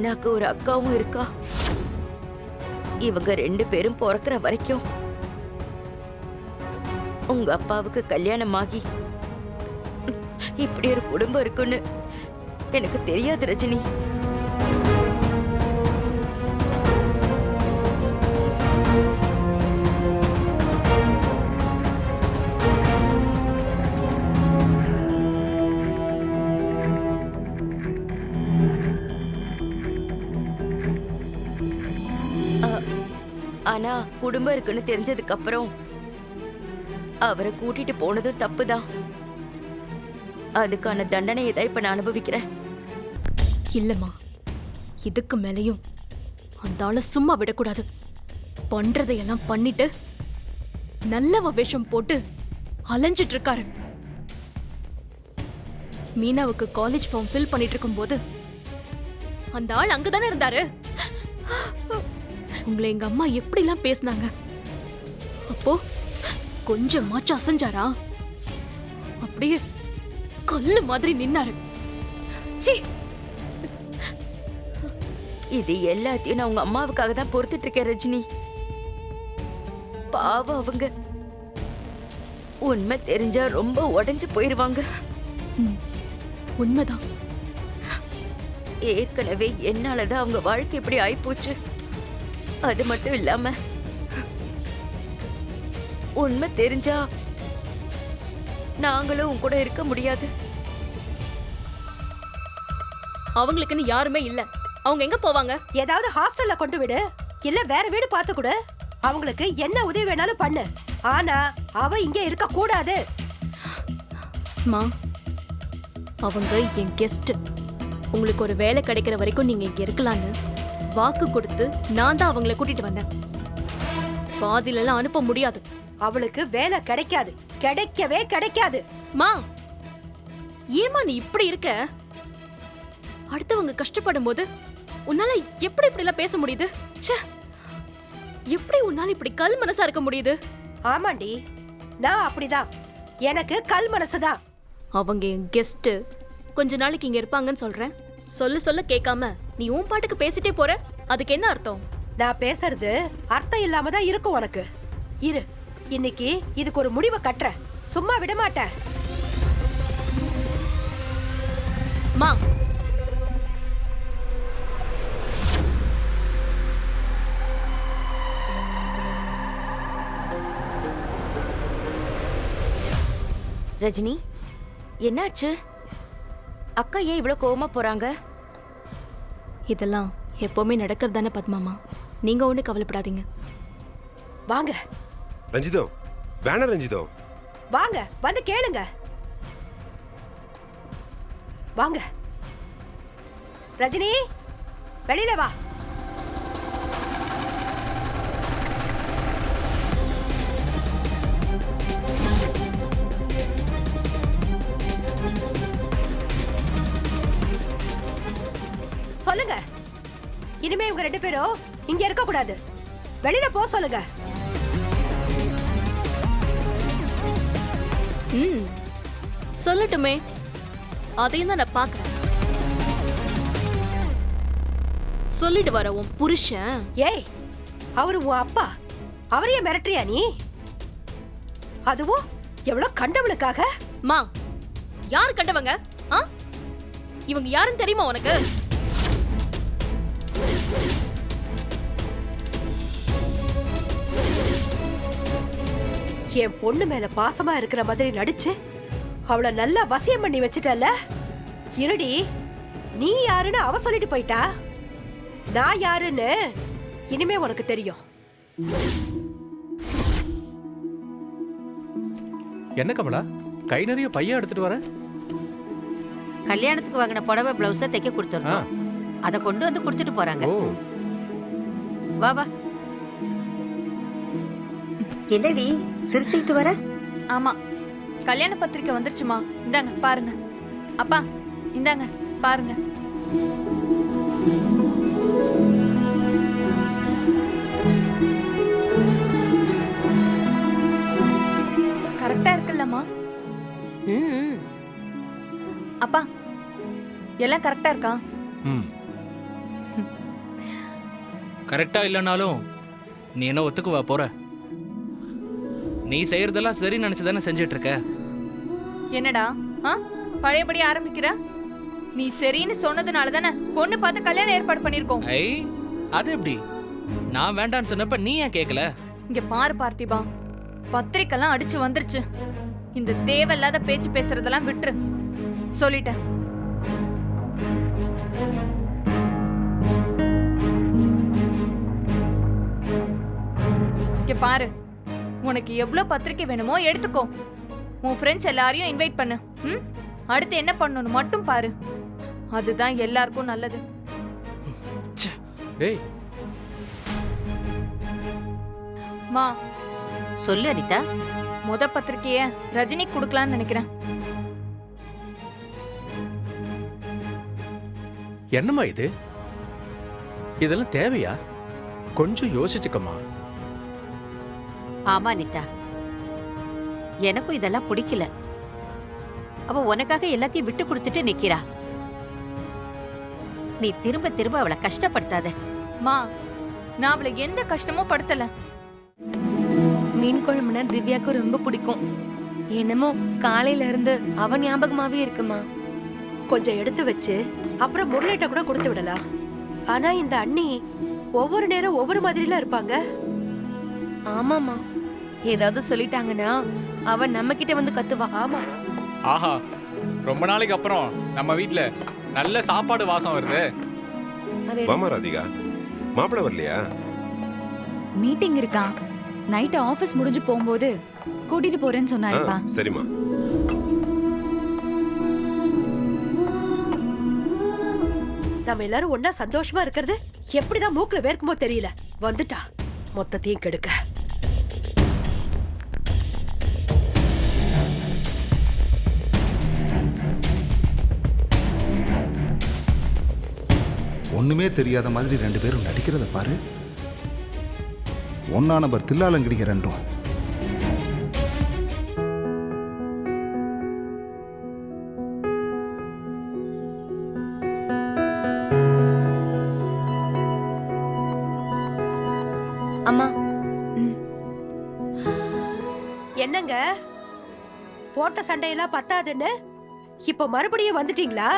மீனாக்கு ஒரு அக்காவும் இருக்கா. இவங்க 2 பேரும் பிறக்கிற வரைக்கும் உங்க அப்பாவுக்கு கல்யாணம் ஆகி இப்படி ஒரு குடும்பம் இருக்குன்னு எனக்கு தெரியாது ரஜினி. ஆனா குடும்பம் இருக்குன்னு தெரிஞ்சதுக்கு அப்புறம் அவரை கூட்டிட்டு போனதும் தப்புதான். அதுக்கான தண்டனையை தான் இப்ப நான் அனுபவிக்கிறேன். இல்லம்மா, இதுக்கு மேலையும் அந்த ஆளை சும்மா விடக்கூடாது. பண்றதையெல்லாம் பண்ணிட்டு நல்லவ வேஷம் போட்டு அலைஞ்சிட்டு இருக்காரு. மீனாவுக்கு காலேஜ் ஃபார்ம் ஃபில் பண்ணிட்டு இருக்கும் போது அந்த ஆள் அங்கதானே இருந்தாரு. உங்களை எங்க அம்மா எப்படிலாம் பேசினாங்க. அப்போ கொஞ்சமாச்சும் அசைஞ்சாரா? அப்படியே கல்லு மாதிரி நின்னாரு. சீ, இது எல்லாத்தையும் நான் உங்க அம்மாவுக்காக தான் பொறுத்துட்டு இருக்கேன் ரஜினி. பாவம் அவங்க. உண்மை தெரிஞ்சா ரொம்ப உடைஞ்சு போயிருவாங்க. உண்மைதான். ஏற்கனவே என்னாலதான் அவங்க வாழ்க்கை இப்படி ஆயிப்போச்சு. அது மட்டும் இல்லாம உண்மை தெரிஞ்சா நாங்களும் உன் கூட இருக்க முடியாது. அவங்களுக்குன்னு யாருமே இல்ல. அவங்க எங்க போவாங்க? ஏதாவது ஹாஸ்டல்ல கொண்டு விடு, இல்ல வேற வீடு பார்த்து கொடு. அவங்களுக்கு என்ன உதவி வேணாலும் பண்ணு. ஆனா அவ இங்க இருக்க கூடாது. மா, அவங்க என் கெஸ்ட். உங்களுக்கு ஒரு வேலை கிடைக்கிற வரைக்கும் நீங்க இங்க இருக்கலான்னு வாக்கு கொடுத்து நான் தான் அவங்களை கூட்டிட்டு வந்தேன். பாதியில எல்லாம் அனுப்ப முடியாது. அவளுக்கு வேலை கிடைக்காது, கிடைக்கவே கிடைக்காது. மா, ஏமா நீ இப்படி இருக்க? அடுத்தவங்க கஷ்டப்படும் போது உன்னால எப்படி இப்படி எல்லாம் பேச முடியுது? எப்படி உன்னால இப்படி கல் மனசா இருக்க முடியுது? ஆமாண்டி, நான் அப்படிதான். எனக்கு கல் மனசுதான். அவங்க என் கெஸ்ட். கொஞ்ச நாளைக்கு இங்க இருப்பாங்கன்னு சொல்றேன். சொல்ல சொல்ல கேட்காம நீ உன் பாட்டுக்கு பேசிட்டே போற. அதுக்கு என்ன அர்த்தம்? நான் பேசுறது அர்த்தம் இல்லாம தான் இருக்கும் உனக்கு. இரு, இன்னைக்கு இதுக்கு ஒரு முடிவை கட்டுறேன். சும்மா விட மாட்டேன். மா, ரஜினி, என்னாச்சு? அக்கா ஏன் இவ்வளவு கோவமா போறாங்க? இதெல்லாம் எப்பவுமே நடக்கிறது தானே பத்மாமா. நீங்க ஒண்ணு கவலைப்படாதீங்க. வாங்க ரஞ்சிதோ, வேணா ரஞ்சிதோ, வாங்க வந்து கேளுங்க. வாங்க ரஜினி, வெளியில வா. சொல்லுங்க. இனிமே இவங்க 2 பேரும் இங்க இருக்க கூடாது. வெளியில போ சொல்லுங்க. சொல்லட்டுமே, அதையும் தான் நான் பாக்குறேன். சொல்லிட்டு வர உன் புருஷன். ஏய், அவரு உன் அப்பா. அவரையே மிரட்டுறியா நீ? அதுவும் எவ்வளவு கண்டவளுக்காக? மா, யார் கண்டவங்க? இவங்க யாருன்னு தெரியுமா உனக்கு? என் பொண்ணு மேல பாசமா இருக்கிற மாதிரி நடிச்சு அவளை நல்லா வசியம் பண்ணி வச்சிட்டல. இருடி, நீ யாருன்னு அவ சொல்லிட்டு போயிட்டா. நான் யாருன்னு இனிமே உனக்கு தெரியும். என்ன கமலா, கை நிறைய பையன் எடுத்துட்டு வர? கல்யாணத்துக்கு வாங்கின புடவை பிளவுஸை தைக்க கொடுத்துருந்தோம். அதை கொண்டு வந்து கொடுத்துட்டு போறாங்க. வா வா. என்னடி சிரிச்சுக்கிட்டு வர? ஆமா, கல்யாண பத்திரிக்கை வந்துருச்சுமா. இந்தாங்க பாருங்க. அப்பா இந்தாங்க பாருங்க. கரெக்டா இருக்குல்லம்மா? அப்பா எல்லாம் கரெக்டா இருக்கா? கரெக்டா இல்லைனாலும் நீ என்ன ஒத்துக்குவா போற? நீ செய்யறதெல்லாம் சரி நினைச்சு தானே செஞ்சிட்டு இருக்க. என்னடா பழையபடி ஆரம்பிக்கிற? நீ சரின்னு சொன்னதுனால தானே பொண்ணு பார்த்து கல்யாணம் ஏற்பாடு பண்ணிருக்கோம். ஐ, அது எப்படி? நான் வேண்டான்னு சொன்னப்ப நீ ஏன் கேட்கல? இங்க பாரு பார்த்திபா, பத்திரிக்கைலாம் அடிச்சு வந்துருச்சு. இந்த தேவையில்லாத பேச்சு பேசுறதெல்லாம் விட்டுரு, சொல்லிட்டேன். இங்க பாரு, உனக்கு எவ்வளவு பத்திரிக்கை வேணுமோ எடுத்துக்கோ. உன் ஃப்ரெண்ட்ஸ் எல்லாரையும் இன்வைட் பண்ணு. அடுத்து என்ன பண்ணணும் மட்டும் பாரு. அதுதான் எல்லாருக்கும் நல்லது. டேய், மா, சொல்லு அனிதா. முத பத்திரிக்கைய ரஜினி கொடுக்கலான்னு நினைக்கிறேன். என்னம்மா இது? இதெல்லாம் தேவையா? கொஞ்சம் யோசிச்சுக்கம்மா. ஆமா அனிதா, எனக்கும் இதெல்லாம் பிடிக்கல. அவ உனக்காக எல்லாத்தையும் விட்டு கொடுத்துட்டு நிக்கிறா. நீ திரும்ப திரும்ப அவளை கஷ்டப்படுத்தாத. மா, நான் அவளை எந்த கஷ்டமும் படுத்தல. மீன் குழம்புனா திவ்யாக்கு ரொம்ப பிடிக்கும். என்னமோ காலையில இருந்து அவ ஞாபகமாவே இருக்குமா. கொஞ்சம் எடுத்து வச்சு அப்புறம் முருளைட்ட கூட கொடுத்து விடலாம். ஆனா இந்த அண்ணி ஒவ்வொரு நேரம் ஒவ்வொரு மாதிரிலாம் இருப்பாங்க. ஆமாமா, ஏதாவது சொல்லிட்டாங்கன்னா அவ நம்ம கிட்ட வந்து கத்துவா. ஆமா, ஆஹா, ரொம்ப நாளைக்கு அப்புறம் நம்ம வீட்ல நல்ல சாப்பாடு வாசம் வருது. அது வாமா ராதிகா, மாப்பிள்ளை வரலையா? மீட்டிங் இருக்கா? நைட் ஆபீஸ் முடிஞ்சு போகும்போது கூட்டிட்டு போறேன்னு சொன்னாருப்பா. சரிம்மா. நம்ம எல்லாரும் ஒன்னா சந்தோஷமா இருக்கிறது எப்படிதான் மூக்குல வேர்க்குமோ தெரியல. வந்துட்டா மொத்தத்தையும் கெடுக்க. ஒண்ணுமே தெரியாத மாதிரி ரெண்டு பேரும் நடிக்கிறத பாரு. ஒன்னா நம்பர் தில்லாலங்கடிக்க ரெண்டும். அம்மா, என்னங்க போட்ட சண்டையெல்லாம் பத்தாதுன்னு இப்ப மறுபடியும் வந்துட்டீங்களா?